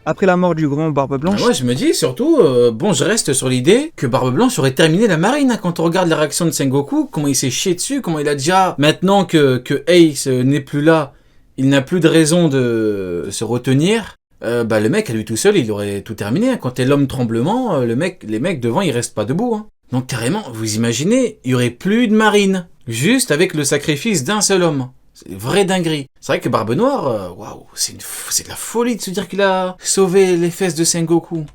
Après la mort du grand Barbe Blanche, Moi, je me dis surtout, bon, je reste sur l'idée que Barbe Blanche aurait terminé la marine. Hein, quand on regarde la réaction de Sengoku, comment il s'est chié dessus, comment il a déjà, maintenant que Ace n'est plus là, il n'a plus de raison de se retenir. Le mec, à lui tout seul, il aurait tout terminé. Hein. Quand t'es l'homme tremblement, les mecs devant, ils restent pas debout. Hein. Donc carrément, vous imaginez, il y aurait plus de marine, juste avec le sacrifice d'un seul homme. C'est une vraie dinguerie. C'est vrai que Barbe Noire, waouh, c'est de la folie de se dire qu'il a sauvé les fesses de Sengoku.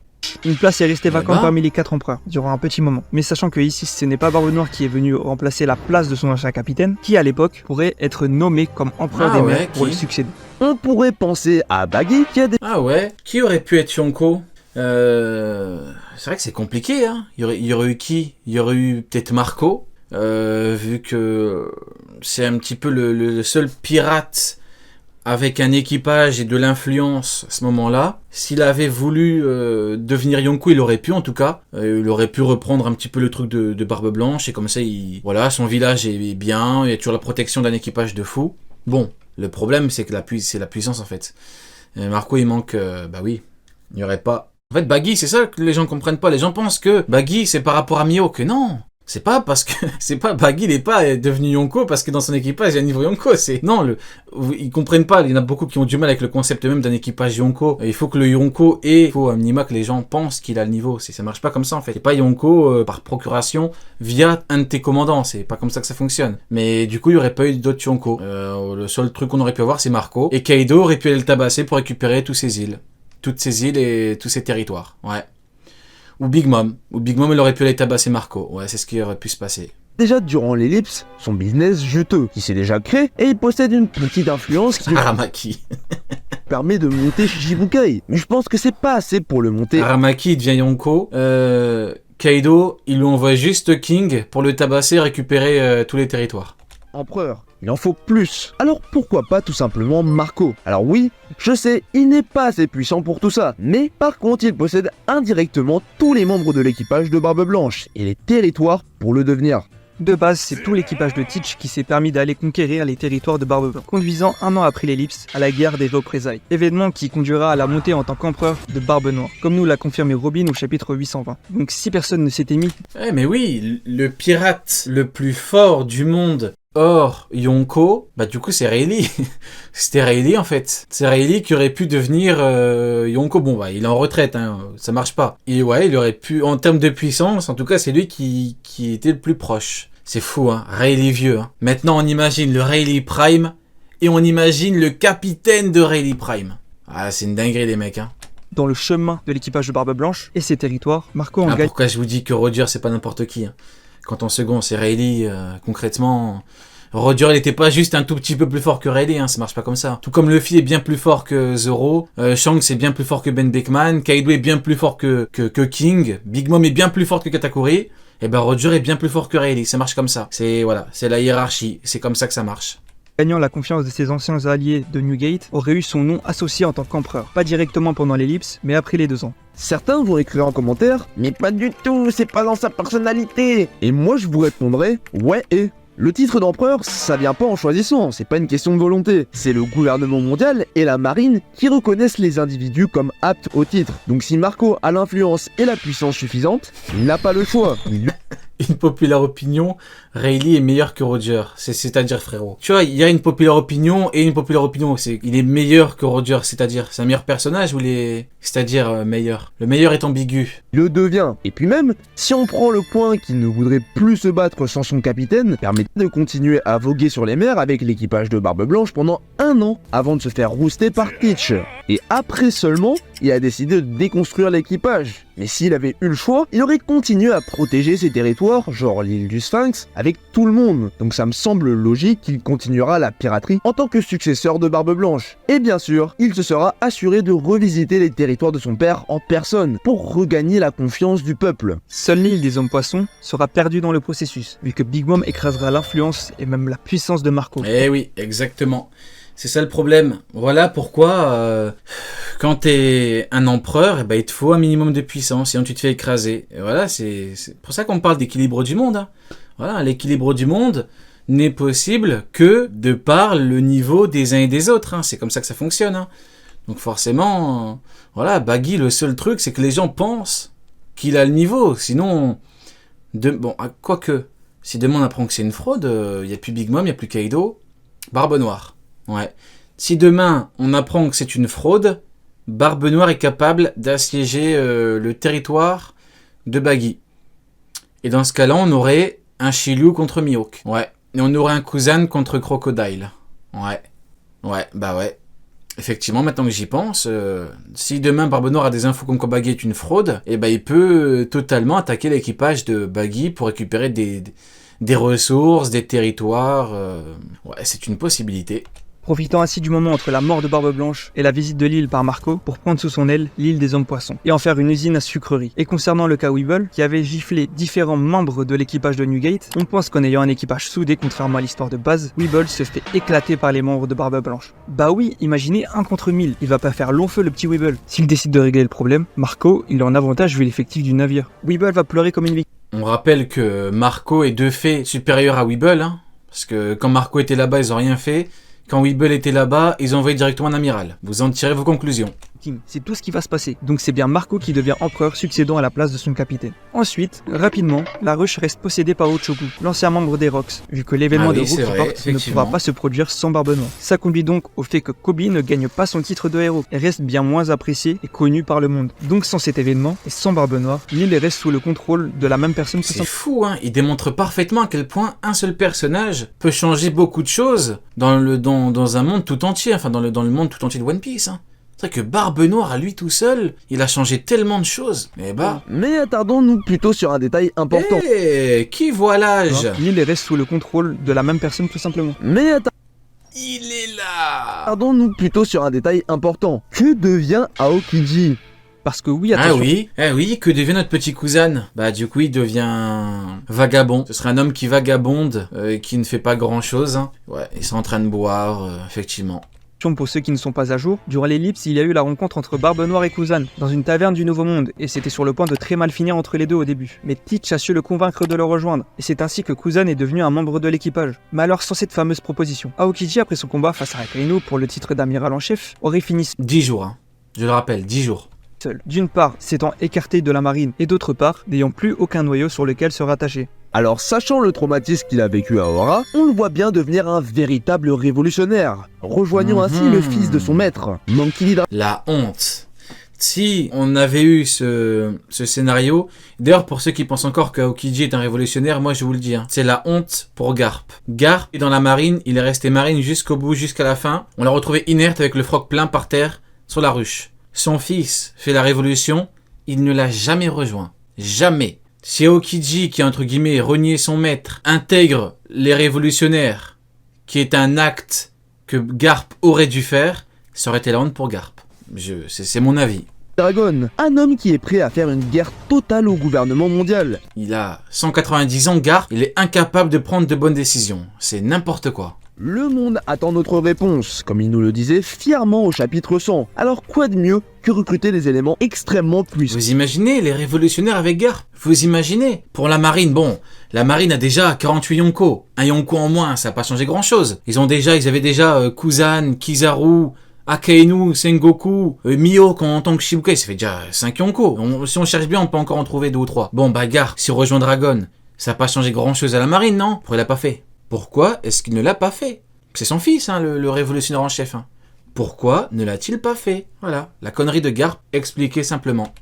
une place est restée vacante bah. parmi les 4 empereurs durant un petit moment. Mais sachant que ici, ce n'est pas Barbe Noire qui est venu remplacer la place de son ancien capitaine, qui à l'époque pourrait être nommé comme empereur des mers pour qui lui succéder. On pourrait penser à Baggy qui a des... Ah ouais, qui aurait pu être Yonko C'est vrai que c'est compliqué, hein. Il y aurait eu qui? Il y aurait eu peut-être Marco, vu que c'est un petit peu le seul pirate avec un équipage et de l'influence à ce moment-là. S'il avait voulu devenir Yonko, il aurait pu en tout cas. Il aurait pu reprendre un petit peu le truc de Barbe Blanche et comme ça, voilà, son village est bien, il y a toujours la protection d'un équipage de fous. Bon, le problème c'est que c'est la puissance en fait. Et Marco il manque, oui, il n'y aurait pas... En fait, Baggy, c'est ça que les gens comprennent pas. Les gens pensent que Baggy, c'est par rapport à Mio, que non. C'est pas parce que... C'est pas... Baggy, il est pas devenu Yonko parce que dans son équipage, il y a un niveau Yonko. Non, ils comprennent pas. Il y en a beaucoup qui ont du mal avec le concept même d'un équipage Yonko. Il faut que le Yonko il faut un minima que les gens pensent qu'il a le niveau. Ça marche pas comme ça, en fait. C'est pas Yonko par procuration via un de tes commandants. C'est pas comme ça que ça fonctionne. Mais du coup, il y aurait pas eu d'autres Yonko. Le seul truc qu'on aurait pu avoir, c'est Marco. Et Kaido aurait pu aller le tabasser pour récupérer toutes ces îles et tous ces territoires, ouais. Ou Big Mom, il aurait pu aller tabasser Marco, ouais, c'est ce qui aurait pu se passer. Déjà durant l'ellipse, son business juteux qui s'est déjà créé et il possède une petite influence qui lui Aramaki. permet de monter Shichibukai. Mais je pense que c'est pas assez pour le monter. Aramaki devient Yonko, Kaido, il lui envoie juste King pour le tabasser et récupérer tous les territoires. Empereur. Il en faut plus. Alors pourquoi pas tout simplement Marco? Alors oui, je sais, il n'est pas assez puissant pour tout ça, mais par contre il possède indirectement tous les membres de l'équipage de Barbe Blanche et les territoires pour le devenir. De base, c'est tout l'équipage de Teach qui s'est permis d'aller conquérir les territoires de Barbe Blanche, conduisant un an après l'ellipse à la guerre des représailles. Événement qui conduira à la montée en tant qu'empereur de Barbe Noire, comme nous l'a confirmé Robin au chapitre 820. Donc si personne ne s'était mis... Mais oui, le pirate le plus fort du monde hors Yonko, du coup c'est Rayleigh. C'était Rayleigh en fait. C'est Rayleigh qui aurait pu devenir Yonko. Bon il est en retraite, hein, ça marche pas. Et ouais, il aurait pu, en termes de puissance, en tout cas c'est lui qui était le plus proche. C'est fou, hein, Rayleigh vieux. Hein. Maintenant on imagine le Rayleigh Prime et on imagine le capitaine de Rayleigh Prime. Ah, c'est une dinguerie les mecs, hein. Dans le chemin de l'équipage de Barbe Blanche et ses territoires, Marco en gagne... Pourquoi je vous dis que Roger c'est pas n'importe qui, hein. Quand en second c'est Rayleigh, concrètement, Roger il était pas juste un tout petit peu plus fort que Rayleigh, hein, ça marche pas comme ça. Tout comme Luffy est bien plus fort que Zoro, Shanks est bien plus fort que Ben Beckman, Kaido est bien plus fort que King, Big Mom est bien plus fort que Katakuri, et Roger est bien plus fort que Rayleigh, ça marche comme ça. C'est la hiérarchie, c'est comme ça que ça marche. Gagnant la confiance de ses anciens alliés de Newgate, aurait eu son nom associé en tant qu'empereur. Pas directement pendant l'ellipse, mais après les 2 ans. Certains vont écrire en commentaire, mais pas du tout, c'est pas dans sa personnalité. Et moi je vous répondrai, ouais et... Le titre d'empereur, ça vient pas en choisissant, c'est pas une question de volonté. C'est le gouvernement mondial et la marine qui reconnaissent les individus comme aptes au titre. Donc si Marco a l'influence et la puissance suffisante, il n'a pas le choix. Une populaire opinion, Rayleigh est meilleur que Roger. C'est-à-dire, frérot. Tu vois, il y a une populaire opinion et une populaire opinion. Il est meilleur que Roger, c'est-à-dire, c'est un meilleur personnage ou c'est-à-dire meilleur. Le meilleur est ambigu. Il le devient. Et puis même, si on prend le point qu'il ne voudrait plus se battre sans son capitaine, permet de continuer à voguer sur les mers avec l'équipage de Barbe Blanche pendant 1 an avant de se faire rouster par Teach. Et après seulement, il a décidé de déconstruire l'équipage. Mais s'il avait eu le choix, il aurait continué à protéger ses territoires, genre l'île du Sphinx, avec tout le monde. Donc ça me semble logique qu'il continuera la piraterie en tant que successeur de Barbe Blanche. Et bien sûr, il se sera assuré de revisiter les territoires de son père en personne, pour regagner la confiance du peuple. Seule l'île des hommes poissons sera perdue dans le processus, vu que Big Mom écrasera l'influence et même la puissance de Marco. Eh oui, exactement. C'est ça le problème. Voilà pourquoi, quand t'es un empereur, il te faut un minimum de puissance, sinon tu te fais écraser. Et voilà, c'est pour ça qu'on parle d'équilibre du monde. Hein. Voilà, l'équilibre du monde n'est possible que de par le niveau des uns et des autres. Hein. C'est comme ça que ça fonctionne. Hein. Donc forcément, voilà, Baggy, le seul truc, c'est que les gens pensent qu'il a le niveau. Sinon, quoique, si demain on apprend que c'est une fraude, il n'y a plus Big Mom, il n'y a plus Kaido, Barbe Noire. Ouais. Si demain on apprend que c'est une fraude, Barbe Noire est capable d'assiéger le territoire de Baggy. Et dans ce cas-là, on aurait un Shiryu contre Mihawk. Ouais. Et on aurait un Kuzan contre Crocodile. Ouais. Ouais, bah ouais. Effectivement, maintenant que j'y pense, si demain Barbe Noire a des infos comme quoi Baggy est une fraude, eh ben il peut totalement attaquer l'équipage de Baggy pour récupérer des ressources, des territoires. Ouais, c'est une possibilité. Profitant ainsi du moment entre la mort de Barbe Blanche et la visite de l'île par Marco pour prendre sous son aile l'île des hommes poissons et en faire une usine à sucrerie. Et concernant le cas Weeble, qui avait giflé différents membres de l'équipage de Newgate, on pense qu'en ayant un équipage soudé contrairement à l'histoire de base, Weeble se fait éclater par les membres de Barbe Blanche. Bah oui, imaginez 1 contre 1000, il va pas faire long feu le petit Weeble. S'il décide de régler le problème, Marco, il est en avantage vu l'effectif du navire. Weeble va pleurer comme une victime. On rappelle que Marco est de fait supérieur à Weeble, hein, parce que quand Marco était là-bas, ils ont rien fait. Quand Weeble était là-bas, ils ont envoyé directement un amiral. Vous en tirez vos conclusions. C'est tout ce qui va se passer. Donc c'est bien Marco qui devient empereur succédant à la place de son capitaine. Ensuite, rapidement, la ruche reste possédée par Ochogu, l'ancien membre des Rocks, vu que l'événement de Rookie Port ne pourra pas se produire sans Barbe Noire. Ça conduit donc au fait que Koby ne gagne pas son titre de héros et reste bien moins apprécié et connu par le monde. Donc sans cet événement et sans Barbe Noire, l'île reste sous le contrôle de la même personne. C'est fou, hein. Il démontre parfaitement à quel point un seul personnage peut changer beaucoup de choses dans un monde tout entier, enfin dans le monde tout entier de One Piece, hein. C'est vrai que Barbe Noire, à lui tout seul, il a changé tellement de choses. Mais attardons-nous plutôt sur un détail important. Qui voit l'âge? L'île reste sous le contrôle de la même personne tout simplement. Il est là. Attardons-nous plutôt sur un détail important. Que devient Aokiji? Parce que oui, attention. Oui, que devient notre petit cousin? Bah du coup, il devient vagabond. Ce serait un homme qui vagabonde, qui ne fait pas grand-chose. Hein. Ouais, il est en train de boire, effectivement. Pour ceux qui ne sont pas à jour, durant l'ellipse, il y a eu la rencontre entre Barbe Noire et Kuzan dans une taverne du Nouveau Monde, et c'était sur le point de très mal finir entre les deux au début. Mais Teach a su le convaincre de le rejoindre, et c'est ainsi que Kuzan est devenu un membre de l'équipage. Mais alors sans cette fameuse proposition, Aokiji, après son combat face à Akainu pour le titre d'amiral en chef, aurait fini 10 jours, hein. Je le rappelle, 10 jours. Seul. D'une part, s'étant écarté de la marine, et d'autre part, n'ayant plus aucun noyau sur lequel se rattacher. Alors, sachant le traumatisme qu'il a vécu à Ohara, on le voit bien devenir un véritable révolutionnaire, rejoignant ainsi le fils de son maître, Monkey D. Dragon. La honte. Si on avait eu ce scénario, d'ailleurs pour ceux qui pensent encore qu'Aokiji est un révolutionnaire, moi je vous le dis, hein, c'est la honte pour Garp. Garp est dans la marine, il est resté marine jusqu'au bout, jusqu'à la fin. On l'a retrouvé inerte avec le froc plein par terre sur la ruche. Son fils fait la révolution, il ne l'a jamais rejoint. Jamais. Si Aokiji, qui entre guillemets renié son maître, intègre les révolutionnaires, qui est un acte que Garp aurait dû faire, ça aurait été la honte pour Garp. C'est mon avis. Dragon, un homme qui est prêt à faire une guerre totale au gouvernement mondial. Il a 190 ans, Garp, il est incapable de prendre de bonnes décisions. C'est n'importe quoi. Le monde attend notre réponse, comme il nous le disait fièrement au chapitre 100. Alors quoi de mieux que recruter des éléments extrêmement puissants? Vous imaginez les révolutionnaires avec Garp? Vous imaginez? Pour la marine, bon, la marine a déjà 48 Yonko. Un Yonko en moins, ça n'a pas changé grand chose. Ils avaient déjà Kuzan, Kizaru, Akainu, Sengoku, Mihawk en tant que Shibukai, ça fait déjà 5 Yonko. Si on cherche bien, on peut encore en trouver 2 ou 3. Bon, bah Garp, si on rejoint Dragon, ça n'a pas changé grand chose à la marine, non? Pourquoi il l'a pas fait? Pourquoi est-ce qu'il ne l'a pas fait? C'est son fils, hein, le révolutionnaire en chef. Hein. Pourquoi ne l'a-t-il pas fait? Voilà, la connerie de Garp expliquée simplement.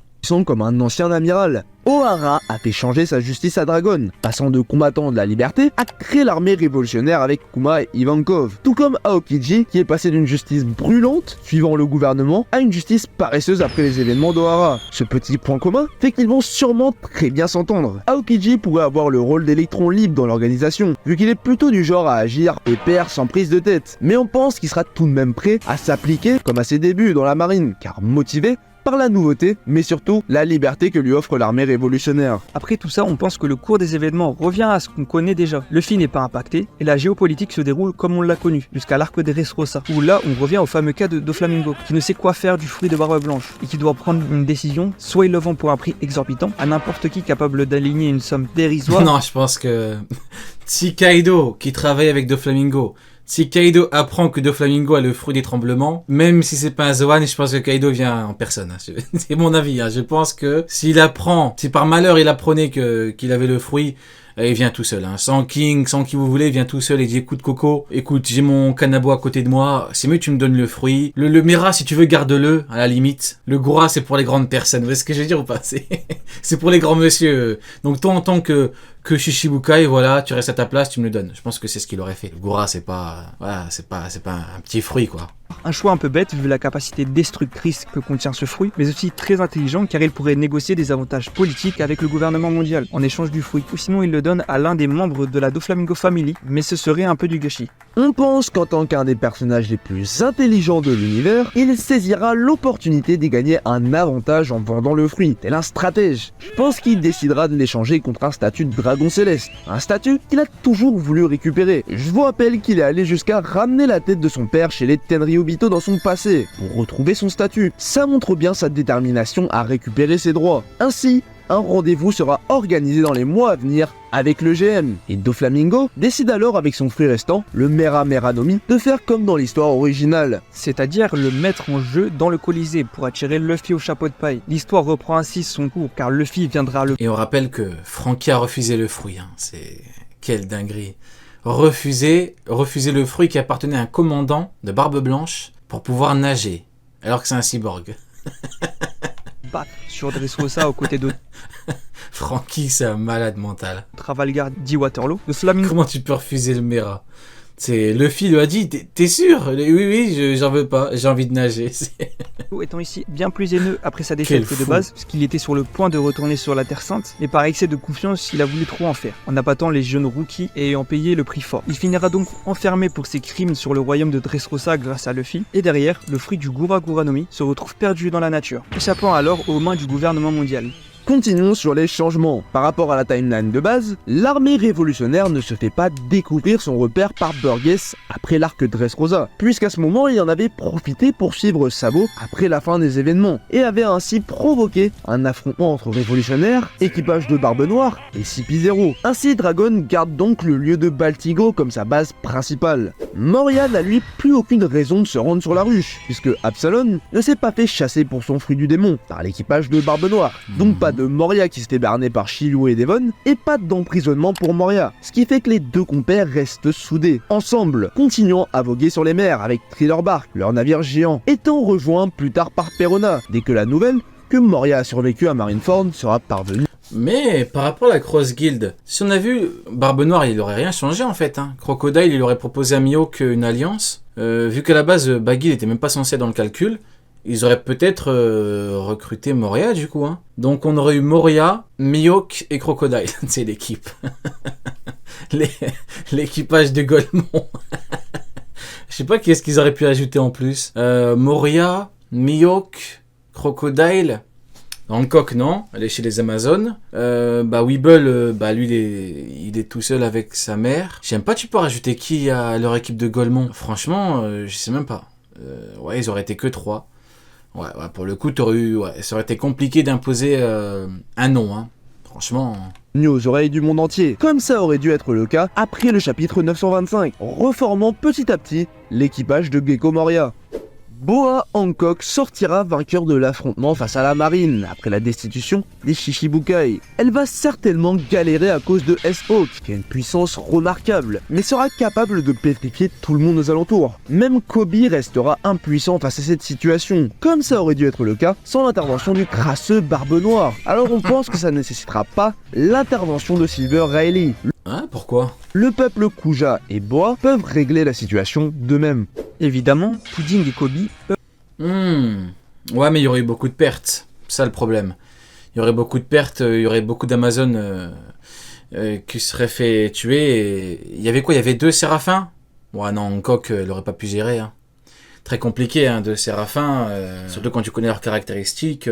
Comme un ancien amiral. Ohara a fait changer sa justice à Dragon, passant de combattant de la liberté à créer l'armée révolutionnaire avec Kuma et Ivankov. Tout comme Aokiji qui est passé d'une justice brûlante, suivant le gouvernement, à une justice paresseuse après les événements d'Ohara. Ce petit point commun fait qu'ils vont sûrement très bien s'entendre. Aokiji pourrait avoir le rôle d'électron libre dans l'organisation, vu qu'il est plutôt du genre à agir pépère sans prise de tête. Mais on pense qu'il sera tout de même prêt à s'appliquer comme à ses débuts dans la marine, car motivé par la nouveauté, mais surtout la liberté que lui offre l'armée révolutionnaire. Après tout ça, on pense que le cours des événements revient à ce qu'on connaît déjà. Luffy n'est pas impacté, et la géopolitique se déroule comme on l'a connu, jusqu'à l'arc des Dressrosa, où là on revient au fameux cas de Doflamingo, qui ne sait quoi faire du fruit de Barbe Blanche, et qui doit prendre une décision, soit il le vend pour un prix exorbitant, à n'importe qui capable d'aligner une somme dérisoire. Non, je pense que si Kaido, qui travaille avec Doflamingo, Si Kaido apprend que Doflamingo a le fruit des tremblements, même si c'est pas un Zoan, je pense que Kaido vient en personne. Hein. C'est mon avis. Hein. Je pense que s'il apprend, si par malheur il apprenait qu'il avait le fruit, il vient tout seul. Hein. Sans King, sans qui vous voulez, il vient tout seul et dit écoute Coco, écoute, j'ai mon Kanabo à côté de moi, c'est mieux que tu me donnes le fruit. Le Mera, si tu veux, garde-le, à la limite. Le Gura, c'est pour les grandes personnes. Vous voyez ce que je veux dire ou pas? C'est pour les grands monsieur. Donc toi, en tant que Shishibukai, voilà, tu restes à ta place, tu me le donnes. Je pense que c'est ce qu'il aurait fait. Le Gura, c'est pas un petit fruit, quoi. Un choix un peu bête vu la capacité destructrice que contient ce fruit, mais aussi très intelligent car il pourrait négocier des avantages politiques avec le gouvernement mondial en échange du fruit, ou sinon il le donne à l'un des membres de la Doflamingo Family, mais ce serait un peu du gâchis. On pense qu'en tant qu'un des personnages les plus intelligents de l'univers, il saisira l'opportunité d'y gagner un avantage en vendant le fruit, tel un stratège. Je pense qu'il décidera de l'échanger contre un statut de dragon céleste, un statut qu'il a toujours voulu récupérer. Je vous rappelle qu'il est allé jusqu'à ramener la tête de son père chez les Tenryubito dans son passé, pour retrouver son statut. Ça montre bien sa détermination à récupérer ses droits. Ainsi, un rendez-vous sera organisé dans les mois à venir avec le GM. Et Doflamingo décide alors avec son fruit restant, le Mera Meranomi, de faire comme dans l'histoire originale. C'est-à-dire le mettre en jeu dans le Colisée pour attirer Luffy au chapeau de paille. L'histoire reprend ainsi son cours car Luffy viendra le... Et on rappelle que Franky a refusé le fruit. Hein. C'est... Quelle dinguerie. Refuser le fruit qui appartenait à un commandant de Barbe Blanche pour pouvoir nager, alors que c'est un cyborg. battre sur Dressrosa aux côtés de Franky, c'est un malade mental. Trafalgar dit Waterloo. Le Flamingo... Comment tu peux refuser le Mera? C'est Luffy lui a dit, t'es sûr? Oui, j'en veux pas, j'ai envie de nager. étant ici bien plus haineux après sa défaite que de base, puisqu'il était sur le point de retourner sur la Terre Sainte, mais par excès de confiance, il a voulu trop en faire, en abattant les jeunes rookies et ayant payé le prix fort. Il finira donc enfermé pour ses crimes sur le royaume de Dressrosa grâce à Luffy, et derrière, le fruit du Gura Guranomi se retrouve perdu dans la nature, échappant alors aux mains du gouvernement mondial. Continuons sur les changements. Par rapport à la timeline de base, l'armée révolutionnaire ne se fait pas découvrir son repère par Burgess après l'arc Dressrosa, puisqu'à ce moment il en avait profité pour suivre Sabo après la fin des événements, et avait ainsi provoqué un affrontement entre révolutionnaires, équipage de Barbe Noire et CP0. Ainsi Dragon garde donc le lieu de Baltigo comme sa base principale. Moria n'a lui plus aucune raison de se rendre sur la ruche, puisque Absalom ne s'est pas fait chasser pour son fruit du démon par l'équipage de Barbe Noire, donc pas de Moria qui se fait berner par Shiryu et Devon, et pas d'emprisonnement pour Moria, ce qui fait que les deux compères restent soudés, ensemble, continuant à voguer sur les mers avec Thriller Bark, leur navire géant, étant rejoint plus tard par Perona, dès que la nouvelle que Moria a survécu à Marineford sera parvenue. Mais par rapport à la Cross Guild, si on a vu Barbe Noire, il aurait rien changé en fait. Hein. Crocodile, il aurait proposé à Mihawk une alliance, vu qu'à la base, Baggy n'était même pas censé être dans le calcul. Ils auraient peut-être recruté Moria du coup. Hein. Donc on aurait eu Moria, Mihawk et Crocodile. C'est l'équipe. L'équipage de Golemon. Je sais pas qu'est-ce qu'ils auraient pu ajouter en plus. Moria, Mihawk, Crocodile. Hancock non, elle est chez les Amazones. Weeble, lui il est tout seul avec sa mère. Je sais même pas, tu peux rajouter qui à leur équipe de Golemon. Franchement, je sais même pas. Ils auraient été que 3. Ouais, pour le coup, ça aurait été compliqué d'imposer un nom, hein. Franchement. Venu aux oreilles du monde entier, comme ça aurait dû être le cas après le chapitre 925, reformant petit à petit l'équipage de Gecko Moria. Boa Hancock sortira vainqueur de l'affrontement face à la marine après la destitution des Shishibukai. Elle va certainement galérer à cause de S-Hawk, qui a une puissance remarquable, mais sera capable de pétrifier tout le monde aux alentours. Même Kobe restera impuissant face à cette situation, comme ça aurait dû être le cas sans l'intervention du crasseux Barbe Noire. Alors on pense que ça ne nécessitera pas l'intervention de Silver Riley. Hein, pourquoi? Le peuple Kuja et Boa peuvent régler la situation d'eux-mêmes. Évidemment, Pudding et Kobe peuvent... Ouais, mais il y aurait eu beaucoup de pertes. C'est ça le problème. Il y aurait beaucoup de pertes, il y aurait beaucoup d'Amazones qui seraient fait tuer. Et... Il y avait quoi? Il y avait 2 séraphins? Ouais, non, Hancock, elle aurait pas pu gérer. Hein. Très compliqué, hein, 2 séraphins. Surtout quand tu connais leurs caractéristiques.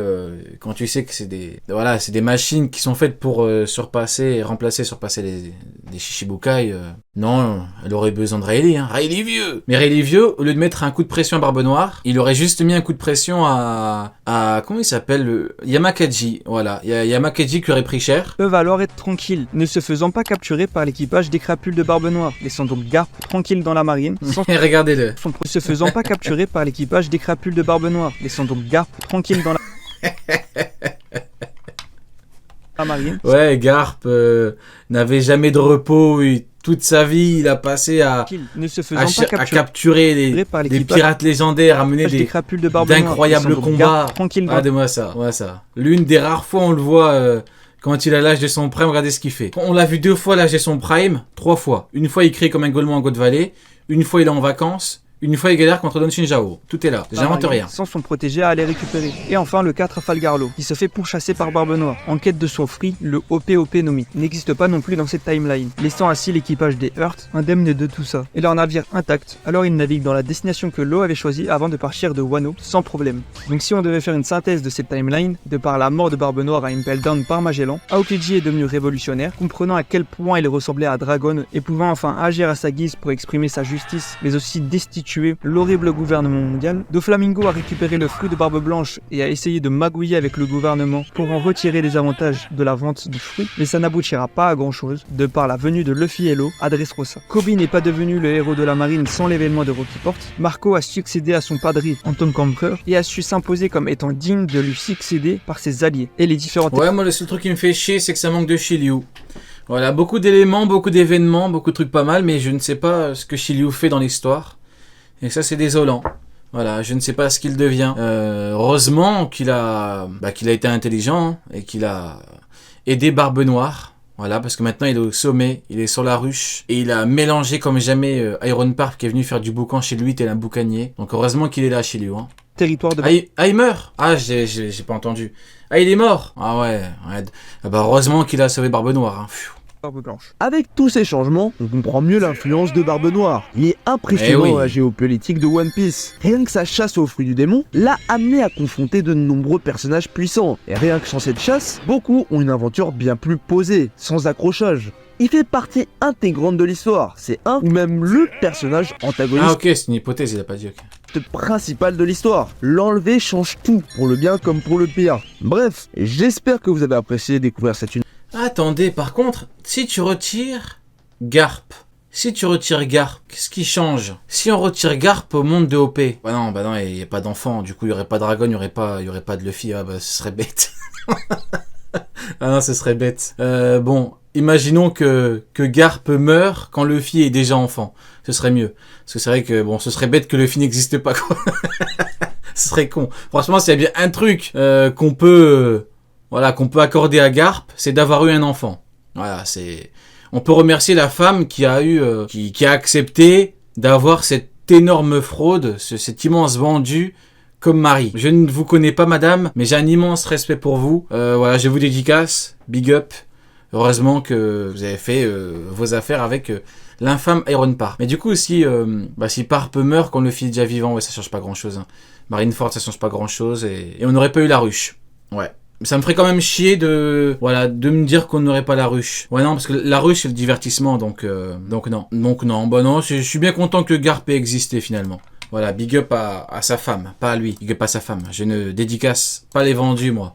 Quand tu sais que c'est des machines qui sont faites pour surpasser les Shishibukai. Non, elle aurait besoin de Rayleigh, hein. Rayleigh vieux. Mais Rayleigh vieux, au lieu de mettre un coup de pression à Barbe Noire, il aurait juste mis un coup de pression à comment il s'appelle, Yamakaji. Voilà, il y a Yamakaji qui aurait pris cher. Peuvent alors être tranquilles, ne se faisant pas capturer par l'équipage des crapules de Barbe Noire, laissant donc Garp tranquille dans la marine, sans Et regardez-le. se faisant pas capturer par l'équipage des crapules de Barbe Noire, laissant donc Garp tranquille dans la marine. Ouais, Garp n'avait jamais de repos. Toute sa vie, il a passé à Ne se faisant pas capturer capturer par des l'équipage pirates légendaires, à mener des crapules de Barbe Noire, d'incroyables laissant donc combats. Garp tranquille dans Regardez-moi ça, ouais ça. L'une des rares fois on le voit quand il a l'âge de son prime, regardez ce qu'il fait. On l'a vu 2 fois l'âge de son prime, 3 fois. Une fois il crie comme un golemon en God Valley, une fois il est en vacances, une fois il galère contre Don Shinjao. Tout est là, j'invente rien. sans son protégé à aller récupérer. Et enfin le 4 Trafalgar Law, qui se fait pourchasser par Barbe Noire, en quête de son fruit, le OPOP Nomi, n'existe pas non plus dans cette timeline, laissant ainsi l'équipage des Hurt indemne de tout ça, et leur navire intact. Alors ils naviguent dans la destination que Law avait choisie avant de partir de Wano, sans problème. Donc si on devait faire une synthèse de cette timeline, de par la mort de Barbe Noire à Impel Down par Magellan, Aokiji est devenu révolutionnaire, comprenant à quel point il ressemblait à Dragon, et pouvant enfin agir à sa guise pour exprimer sa justice, mais aussi destituer l'horrible gouvernement mondial. Doflamingo a récupéré le fruit de Barbe Blanche et a essayé de magouiller avec le gouvernement pour en retirer les avantages de la vente du fruit, mais ça n'aboutira pas à grand chose, de par la venue de Luffy et Law à Dressrosa. Kobe n'est pas devenu le héros de la marine sans l'événement de Rocky-Port. Marco a succédé à son padri en tant qu'empereur et a su s'imposer comme étant digne de lui succéder par ses alliés et les différentes... Ouais, moi le seul truc qui me fait chier, c'est que ça manque de Shiryu. Voilà, beaucoup d'éléments, beaucoup d'événements, beaucoup de trucs pas mal, mais je ne sais pas ce que Shiryu fait dans l'histoire. Et ça, c'est désolant. Voilà, je ne sais pas ce qu'il devient. Heureusement qu'il a été intelligent hein, et qu'il a aidé Barbe Noire. Voilà, parce que maintenant il est au sommet, il est sur la ruche et il a mélangé comme jamais Iron Park qui est venu faire du boucan chez lui, tel un boucanier. Donc heureusement qu'il est là chez lui. Hein. territoire de... Il meurt. Ah, j'ai pas entendu. Ah, il est mort. Ah ouais. Ah bah heureusement qu'il a sauvé Barbe Noire. Hein. Barbe Blanche. Avec tous ces changements, on comprend mieux l'influence de Barbe Noire. Il est impressionnant oui. à la géopolitique de One Piece. Rien que sa chasse aux fruits du démon l'a amené à confronter de nombreux personnages puissants. Et rien que sans cette chasse, beaucoup ont une aventure bien plus posée, sans accrochage. Il fait partie intégrante de l'histoire. C'est un ou même le personnage antagoniste. Ah ok, c'est une hypothèse, il a pas dit ok. Principal de l'histoire. L'enlever change tout, pour le bien comme pour le pire. Bref, j'espère que vous avez apprécié découvrir cette unité. Attendez, par contre, si tu retires Garp, qu'est-ce qui change? Si on retire Garp au monde de OP, bah non, il n'y a pas d'enfant, du coup il n'y aurait pas de Dragon, il n'y aurait pas de Luffy, ah bah ce serait bête. Ah non, ce serait bête. Bon, imaginons que Garp meurt quand Luffy est déjà enfant, ce serait mieux. Parce que c'est vrai que bon, ce serait bête que Luffy n'existe pas, quoi. Ce serait con. Franchement, s'il y a bien un truc qu'on peut accorder à Garp, c'est d'avoir eu un enfant. Voilà, on peut remercier la femme qui a accepté d'avoir cette énorme fraude, cet immense vendu comme mari. Je ne vous connais pas, madame, mais j'ai un immense respect pour vous. Voilà, je vous dédicace, big up. Heureusement que vous avez fait vos affaires avec l'infâme Iron Park. Mais du coup, si Parp meurt quand Luffy est déjà vivant, ouais, ça change pas grand-chose. Hein. Marineford, ça change pas grand-chose et on n'aurait pas eu la ruche. Ouais. Ça me ferait quand même chier de me dire qu'on n'aurait pas la ruche. Ouais, non, parce que la ruche, c'est le divertissement, donc non. Donc non, bah non, je suis bien content que Garp ait existé finalement. Voilà, big up à sa femme, pas à lui. Big up à sa femme. Je ne dédicace pas les vendus, moi.